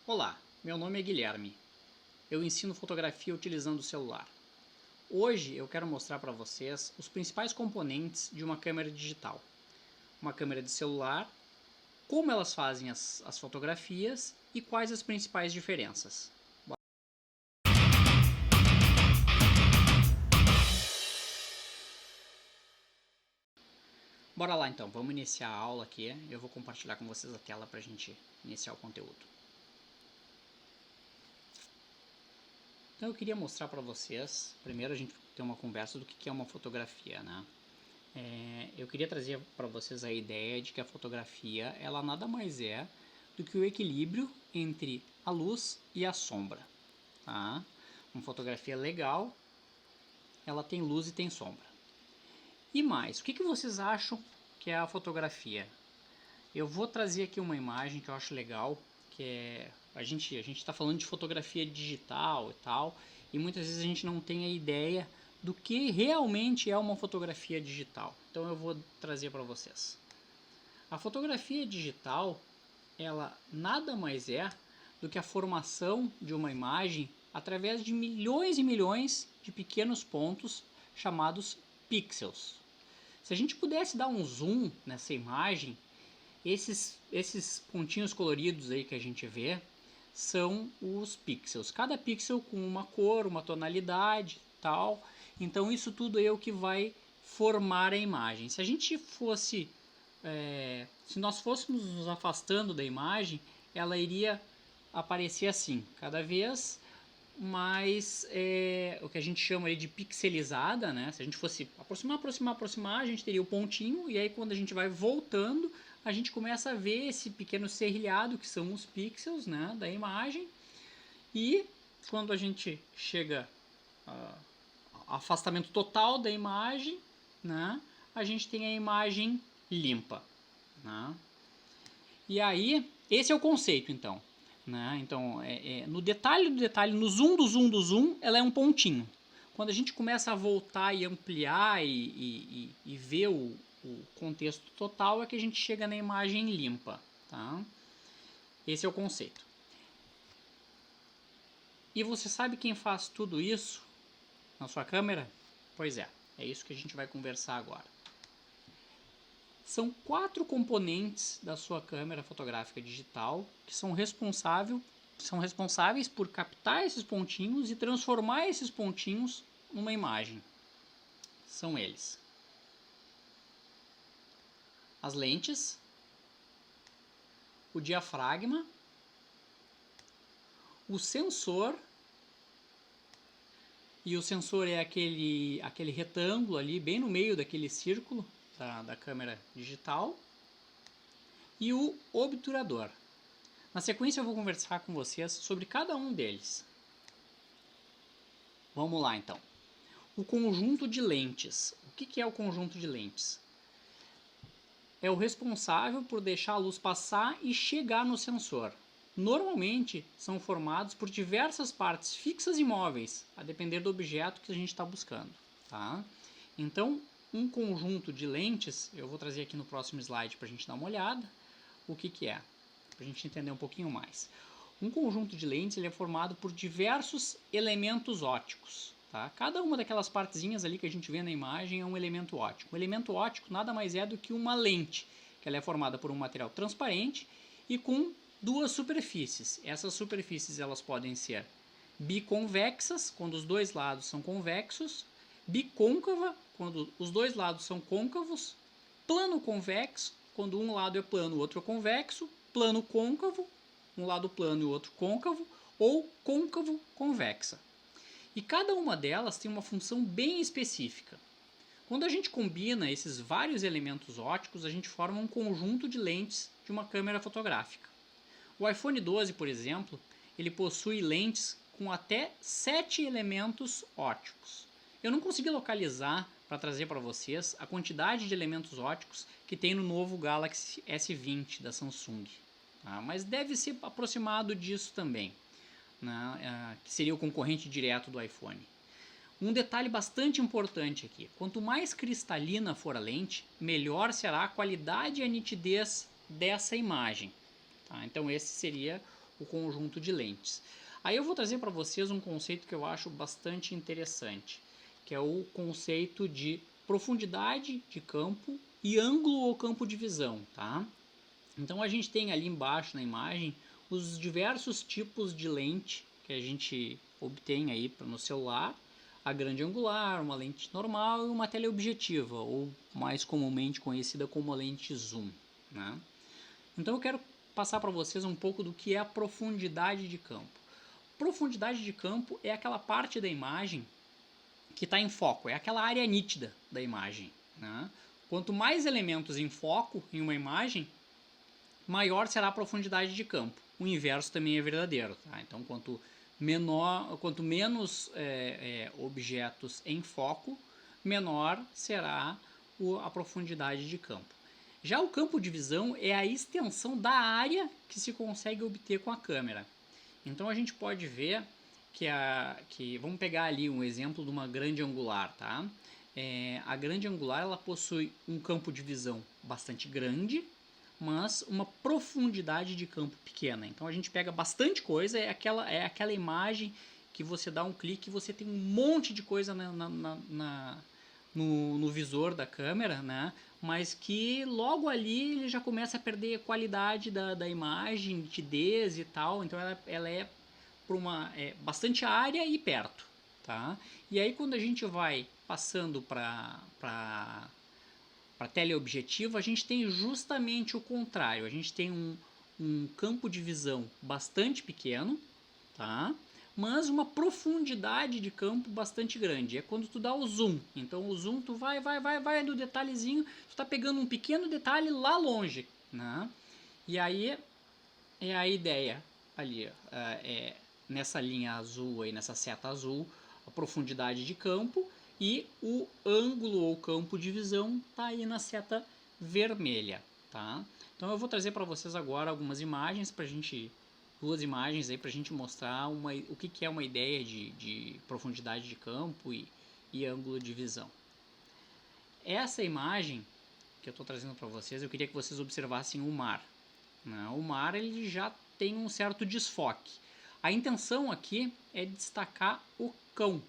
Olá, meu nome é Guilherme. Eu ensino fotografia utilizando o celular. Hoje eu quero mostrar para vocês os principais componentes de uma câmera digital. Uma câmera de celular, como elas fazem as fotografias e quais as principais diferenças. Bora lá então, vamos iniciar a aula aqui. Eu vou compartilhar com vocês a tela para a gente iniciar o conteúdo. Então eu queria mostrar para vocês, primeiro a gente ter uma conversa do que é uma fotografia, né? Eu queria trazer para vocês a ideia de que a fotografia, ela nada mais é do que o equilíbrio entre a luz e a sombra, tá? Uma fotografia legal, ela tem luz e tem sombra. E mais, o que vocês acham que é a fotografia? Eu vou trazer aqui uma imagem que eu acho legal, que é... A gente está falando de fotografia digital e tal, e muitas vezes a gente não tem a ideia do que realmente é uma fotografia digital. Então eu vou trazer para vocês. A fotografia digital, ela nada mais é do que a formação de uma imagem através de milhões e milhões de pequenos pontos chamados pixels. Se a gente pudesse dar um zoom nessa imagem, esses pontinhos coloridos aí que a gente vê são os pixels. Cada pixel com uma cor, uma tonalidade, tal. Então isso tudo é o que vai formar a imagem. Se a gente fosse, se nós fôssemos nos afastando da imagem, ela iria aparecer assim, cada vez mais o que a gente chama aí de pixelizada, né? Se a gente fosse aproximar, a gente teria o pontinho, e aí quando a gente vai voltando, a gente começa a ver esse pequeno serrilhado que são os pixels, né, da imagem. E quando a gente chega a afastamento total da imagem, né, a gente tem a imagem limpa, né? E aí, esse é o conceito, então. Né? Então, no detalhe do detalhe, no zoom do zoom do zoom, ela é um pontinho. Quando a gente começa a voltar e ampliar e ver o contexto total, é que a gente chega na imagem limpa. Tá? Esse é o conceito. E você sabe quem faz tudo isso na sua câmera? Pois é isso que a gente vai conversar agora. São 4 componentes da sua câmera fotográfica digital que são responsáveis por captar esses pontinhos e transformar esses pontinhos numa imagem. São eles: as lentes, o diafragma, o sensor, e o sensor é aquele retângulo ali bem no meio daquele círculo da câmera digital, e o obturador. Na sequência eu vou conversar com vocês sobre cada um deles. Vamos lá então. O conjunto de lentes. O que é o conjunto de lentes? É o responsável por deixar a luz passar e chegar no sensor. Normalmente são formados por diversas partes fixas e móveis, a depender do objeto que a gente está buscando. Tá? Então, um conjunto de lentes, eu vou trazer aqui no próximo slide para a gente dar uma olhada, o que é, para a gente entender um pouquinho mais. Um conjunto de lentes ele é formado por diversos elementos ópticos. Tá? Cada uma daquelas partezinhas ali que a gente vê na imagem é um elemento óptico. O elemento óptico nada mais é do que uma lente, que ela é formada por um material transparente e com duas superfícies. Essas superfícies elas podem ser biconvexas, quando os dois lados são convexos, bicôncava, quando os dois lados são côncavos, plano convexo, quando um lado é plano e o outro é convexo, plano côncavo, um lado plano e o outro côncavo, ou côncavo convexa. E cada uma delas tem uma função bem específica. Quando a gente combina esses vários elementos ópticos, a gente forma um conjunto de lentes de uma câmera fotográfica. O iPhone 12, por exemplo, ele possui lentes com até 7 elementos ópticos. Eu não consegui localizar para trazer para vocês a quantidade de elementos ópticos que tem no novo Galaxy S20 da Samsung, tá? Mas deve ser aproximado disso também, né? Que seria o concorrente direto do iPhone. Um detalhe bastante importante aqui: quanto mais cristalina for a lente, melhor será a qualidade e a nitidez dessa imagem. Tá? Então esse seria o conjunto de lentes. Aí eu vou trazer para vocês um conceito que eu acho bastante interessante, que é o conceito de profundidade de campo e ângulo ou campo de visão, tá? Então a gente tem ali embaixo na imagem os diversos tipos de lente que a gente obtém aí no celular, a grande angular, uma lente normal e uma teleobjetiva, ou mais comumente conhecida como a lente zoom, né? Então eu quero passar para vocês um pouco do que é a profundidade de campo. Profundidade de campo é aquela parte da imagem que está em foco, é aquela área nítida da imagem, né? Quanto mais elementos em foco em uma imagem, maior será a profundidade de campo. O inverso também é verdadeiro, tá? Então, quanto menos objetos em foco, menor será a profundidade de campo. Já o campo de visão é a extensão da área que se consegue obter com a câmera. Então a gente pode ver que vamos pegar ali um exemplo de uma grande angular, tá? A grande angular ela possui um campo de visão bastante grande, mas uma profundidade de campo pequena. Então a gente pega bastante coisa, é aquela imagem que você dá um clique e você tem um monte de coisa no visor da câmera, né? Mas que logo ali ele já começa a perder a qualidade da imagem, nitidez e tal. Então ela é para bastante área e perto, tá? E aí quando a gente vai passando para teleobjetivo, a gente tem justamente o contrário. A gente tem um campo de visão bastante pequeno, tá? Mas uma profundidade de campo bastante grande. É quando tu dá o zoom. Então o zoom tu vai do detalhezinho, tu tá pegando um pequeno detalhe lá longe, né? E aí é a ideia ali, nessa linha azul aí, nessa seta azul, a profundidade de campo e o ângulo ou campo de visão tá aí na seta vermelha, tá? Então eu vou trazer para vocês agora algumas imagens para gente, duas imagens aí para a gente mostrar o que é uma ideia de profundidade de campo e ângulo de visão. Essa imagem que eu estou trazendo para vocês, eu queria que vocês observassem o mar. Né? O mar ele já tem um certo desfoque. A intenção aqui é destacar o cão.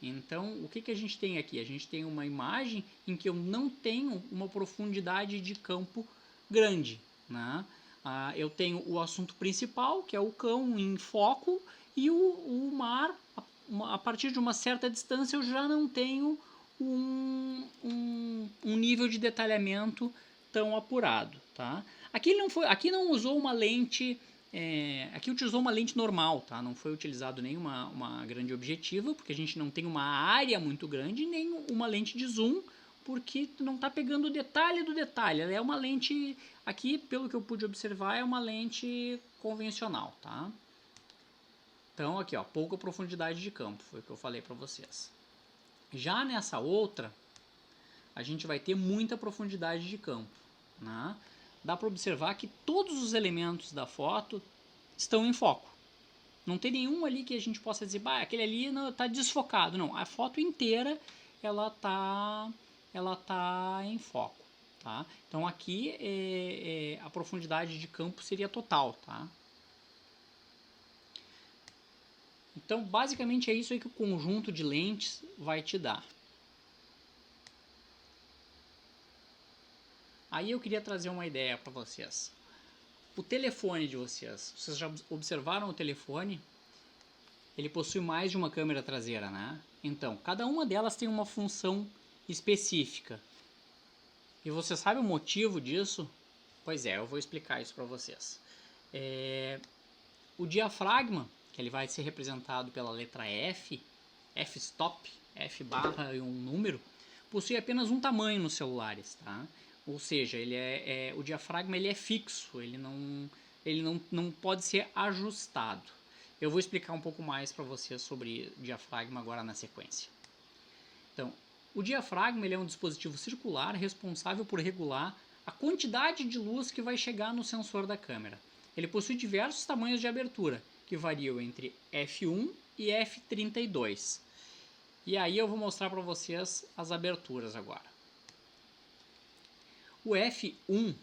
Então, o que a gente tem aqui? A gente tem uma imagem em que eu não tenho uma profundidade de campo grande. Né? Eu tenho o assunto principal, que é o cão em foco, e o mar, a partir de uma certa distância, eu já não tenho um nível de detalhamento tão apurado. Tá? Aqui não usou uma lente... aqui utilizou uma lente normal, tá? Não foi utilizado nenhuma uma grande objetiva, porque a gente não tem uma área muito grande, nem uma lente de zoom, porque não está pegando o detalhe do detalhe. Ela é uma lente, aqui, pelo que eu pude observar, é uma lente convencional, tá? Então, aqui, ó, pouca profundidade de campo, foi o que eu falei para vocês. Já nessa outra, a gente vai ter muita profundidade de campo, né? Dá para observar que todos os elementos da foto estão em foco. Não tem nenhum ali que a gente possa dizer, bah, aquele ali está desfocado. Não, a foto inteira ela tá em foco, tá? Então aqui a profundidade de campo seria total, tá? Então basicamente é isso aí que o conjunto de lentes vai te dar. Aí eu queria trazer uma ideia para vocês. O telefone de vocês já observaram o telefone? Ele possui mais de uma câmera traseira, né? Então, cada uma delas tem uma função específica. E você sabe o motivo disso? Pois é, eu vou explicar isso para vocês. O diafragma, que ele vai ser representado pela letra F, f-stop, F barra e um número, possui apenas um tamanho nos celulares, tá? Ou seja, o diafragma ele é fixo, ele não pode ser ajustado. Eu vou explicar um pouco mais para vocês sobre diafragma agora na sequência. Então, o diafragma ele é um dispositivo circular responsável por regular a quantidade de luz que vai chegar no sensor da câmera. Ele possui diversos tamanhos de abertura, que variam entre f1 e f32. E aí eu vou mostrar para vocês as aberturas agora. O f1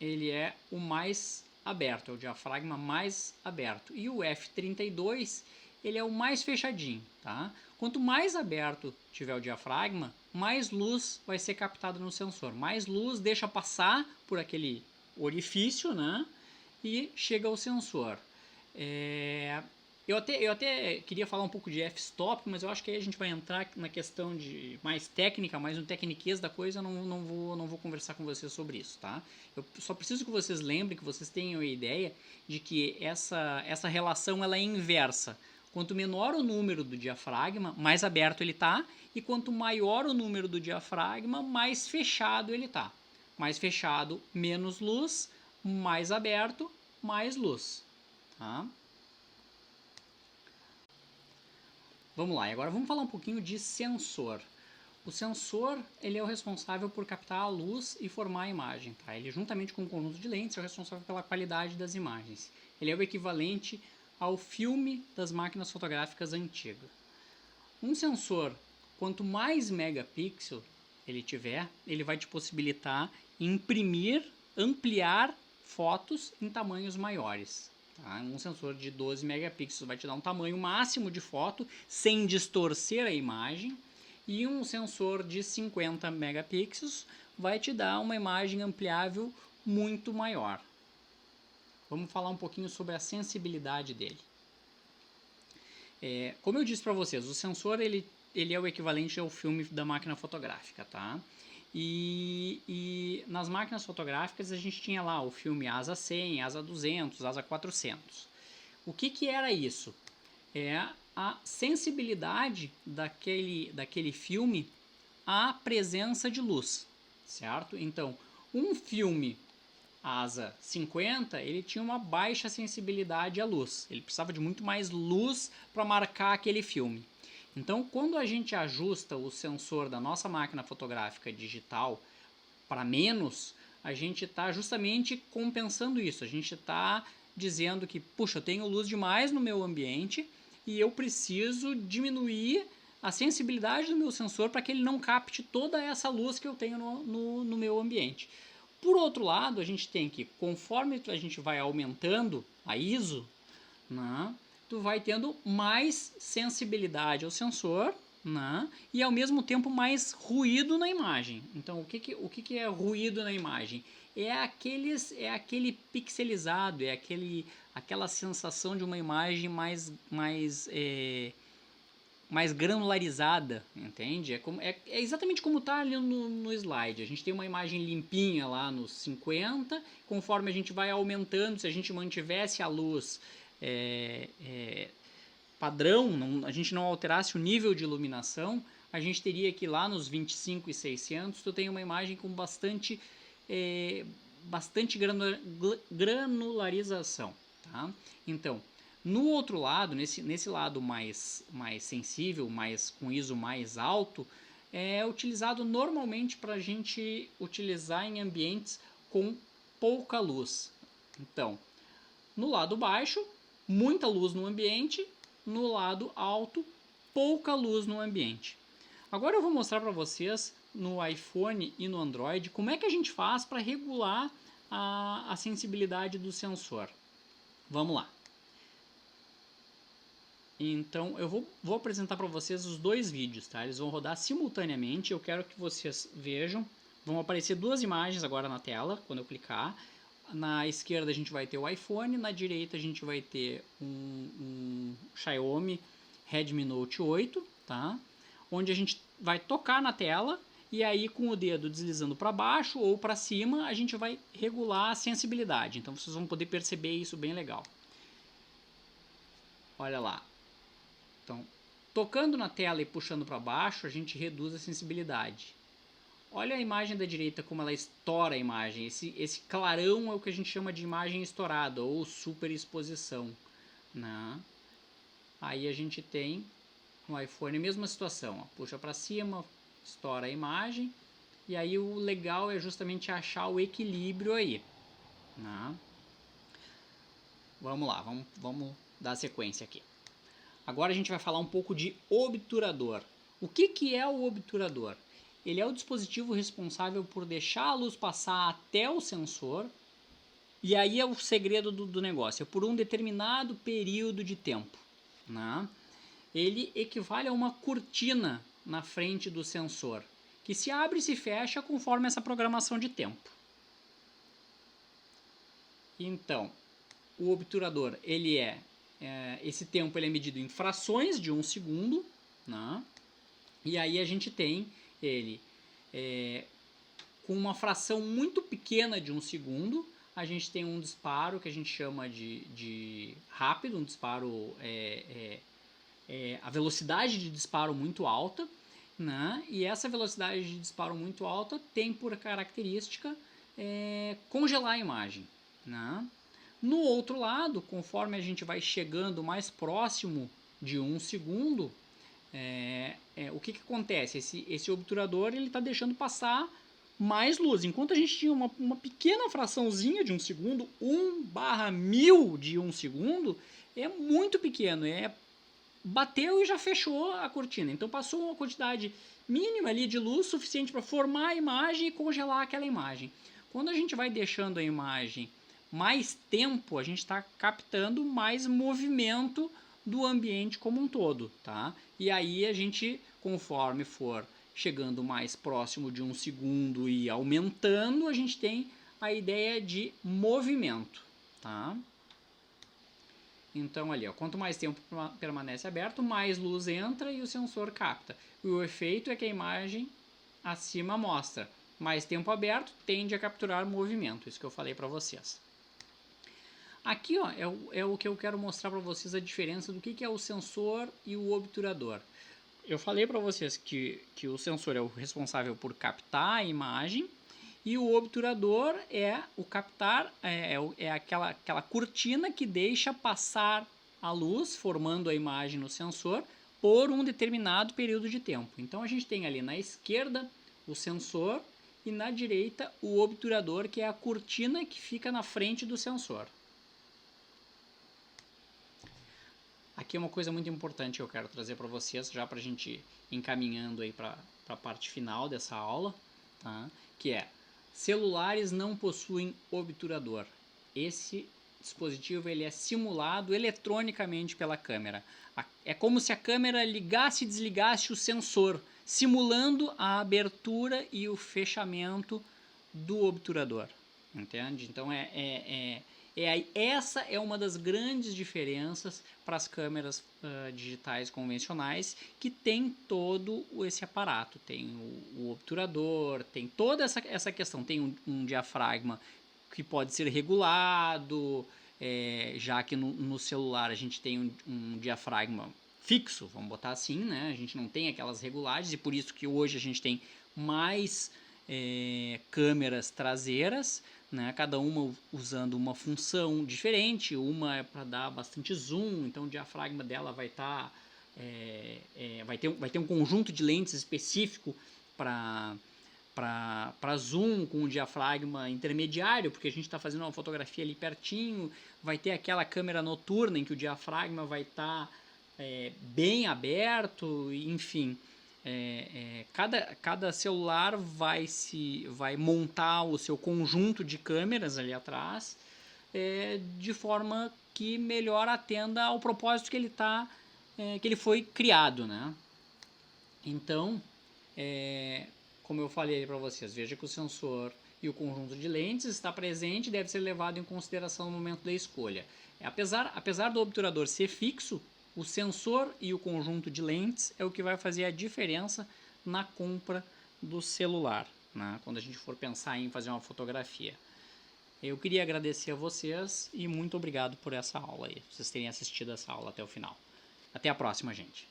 ele é o mais aberto, é o diafragma mais aberto. E o F32, ele é o mais fechadinho, tá? Quanto mais aberto tiver o diafragma, mais luz vai ser captada no sensor. Mais luz deixa passar por aquele orifício, né? E chega ao sensor. Eu até queria falar um pouco de f-stop, mas eu acho que aí a gente vai entrar na questão de mais técnica, mais um tecniquez da coisa, não vou conversar com vocês sobre isso, tá? Eu só preciso que vocês lembrem, que vocês tenham a ideia de que essa relação ela é inversa. Quanto menor o número do diafragma, mais aberto ele está, e quanto maior o número do diafragma, mais fechado ele está. Mais fechado, menos luz, mais aberto, mais luz. Tá? Vamos lá, e agora vamos falar um pouquinho de sensor. O sensor ele é o responsável por captar a luz e formar a imagem. Tá? Ele, juntamente com o conjunto de lentes, é o responsável pela qualidade das imagens. Ele é o equivalente ao filme das máquinas fotográficas antigas. Um sensor, quanto mais megapixel ele tiver, ele vai te possibilitar imprimir, ampliar fotos em tamanhos maiores. Tá? Um sensor de 12 megapixels vai te dar um tamanho máximo de foto sem distorcer a imagem, e um sensor de 50 megapixels vai te dar uma imagem ampliável muito maior. Vamos falar um pouquinho sobre a sensibilidade dele. Como eu disse para vocês, o sensor ele é o equivalente ao filme da máquina fotográfica, tá? E nas máquinas fotográficas a gente tinha lá o filme ASA 100, ASA 200, ASA 400. O que era isso? É a sensibilidade daquele filme à presença de luz, certo? Então, um filme ASA 50, ele tinha uma baixa sensibilidade à luz. Ele precisava de muito mais luz para marcar aquele filme. Então, quando a gente ajusta o sensor da nossa máquina fotográfica digital para menos, a gente está justamente compensando isso. A gente está dizendo que, puxa, eu tenho luz demais no meu ambiente e eu preciso diminuir a sensibilidade do meu sensor para que ele não capte toda essa luz que eu tenho no meu ambiente. Por outro lado, a gente tem que, conforme a gente vai aumentando a ISO, né, tu vai tendo mais sensibilidade ao sensor, né, e ao mesmo tempo mais ruído na imagem. Então, o que é ruído na imagem? É aquele pixelizado, aquela sensação de uma imagem mais granularizada, entende? É exatamente como está ali no slide. A gente tem uma imagem limpinha lá nos 50, conforme a gente vai aumentando, se a gente mantivesse a luz padrão, a gente não alterasse o nível de iluminação, a gente teria que lá nos 25 e 600, tu tem uma imagem com bastante granularização, tá? Então, no outro lado, nesse lado mais sensível, com ISO mais alto, é utilizado normalmente para a gente utilizar em ambientes com pouca luz. Então, no lado baixo, muita luz no ambiente, no lado alto, pouca luz no ambiente. Agora eu vou mostrar para vocês no iPhone e no Android como é que a gente faz para regular a sensibilidade do sensor. Vamos lá. Então eu vou apresentar para vocês os dois vídeos, tá? Eles vão rodar simultaneamente, eu quero que vocês vejam. Vão aparecer duas imagens agora na tela, quando eu clicar. Na esquerda a gente vai ter o iPhone, na direita a gente vai ter um Xiaomi Redmi Note 8, tá? Onde a gente vai tocar na tela e aí com o dedo deslizando para baixo ou para cima a gente vai regular a sensibilidade. Então vocês vão poder perceber isso bem legal. Olha lá. Então, tocando na tela e puxando para baixo, a gente reduz a sensibilidade. Olha a imagem da direita como ela estoura a imagem. Esse clarão é o que a gente chama de imagem estourada ou superexposição, né? Aí a gente tem no iPhone a mesma situação. Ó. Puxa para cima, estoura a imagem. E aí o legal é justamente achar o equilíbrio aí, né? Vamos lá, vamos dar sequência aqui. Agora a gente vai falar um pouco de obturador. O que é o obturador? Ele é o dispositivo responsável por deixar a luz passar até o sensor E aí é o segredo do negócio, é por um determinado período de tempo, né? Ele equivale a uma cortina na frente do sensor, que se abre e se fecha conforme essa programação de tempo. Então, o obturador, esse tempo ele é medido em frações de 1 segundo, né? E aí a gente tem ele com uma fração muito pequena de 1 segundo, a gente tem um disparo que a gente chama de rápido, um disparo, a velocidade de disparo muito alta, né? E essa velocidade de disparo muito alta tem por característica congelar a imagem, né? No outro lado, conforme a gente vai chegando mais próximo de 1 segundo, o que acontece? Esse obturador está deixando passar mais luz. Enquanto a gente tinha uma pequena fraçãozinha de 1 segundo, 1/1000 de 1 segundo, é muito pequeno, bateu e já fechou a cortina. Então passou uma quantidade mínima ali de luz suficiente para formar a imagem e congelar aquela imagem. Quando a gente vai deixando a imagem mais tempo, a gente está captando mais movimento do ambiente como um todo, tá? E aí a gente, conforme for chegando mais próximo de 1 segundo e aumentando, a gente tem a ideia de movimento, tá? Então ali, ó, quanto mais tempo permanece aberto, mais luz entra e o sensor capta. E o efeito é que a imagem acima mostra mais tempo aberto, tende a capturar movimento, isso que eu falei para vocês. Aqui, ó, é o que eu quero mostrar para vocês, a diferença do que é o sensor e o obturador. Eu falei para vocês que o sensor é o responsável por captar a imagem e o obturador é o captar, aquela cortina que deixa passar a luz, formando a imagem no sensor por um determinado período de tempo. Então a gente tem ali na esquerda o sensor e na direita o obturador, que é a cortina que fica na frente do sensor. Aqui é uma coisa muito importante que eu quero trazer para vocês, já para a gente ir encaminhando aí para a parte final dessa aula, tá? Que é: celulares não possuem obturador. Esse dispositivo ele é simulado eletronicamente pela câmera. É como se a câmera ligasse e desligasse o sensor, simulando a abertura e o fechamento do obturador. Entende? Então essa é uma das grandes diferenças para as câmeras digitais convencionais, que tem todo esse aparato. Tem o obturador, tem toda essa questão. Tem um diafragma que pode ser regulado, já que no celular a gente tem um diafragma fixo, vamos botar assim, né? A gente não tem aquelas regulagens, e por isso que hoje a gente tem mais câmeras traseiras, né, cada uma usando uma função diferente. Uma é para dar bastante zoom, então o diafragma dela vai ter um conjunto de lentes específico para zoom, com um diafragma intermediário, porque a gente está fazendo uma fotografia ali pertinho. Vai ter aquela câmera noturna em que o diafragma vai estar bem aberto, enfim. Cada celular vai montar o seu conjunto de câmeras ali atrás, de forma que melhor atenda ao propósito que ele foi criado, né? Então, como eu falei para vocês, veja que o sensor e o conjunto de lentes está presente e deve ser levado em consideração no momento da escolha. Apesar do obturador ser fixo, o sensor e o conjunto de lentes é o que vai fazer a diferença na compra do celular, né? Quando a gente for pensar em fazer uma fotografia. Eu queria agradecer a vocês e muito obrigado por essa aula aí, vocês terem assistido essa aula até o final. Até a próxima, gente.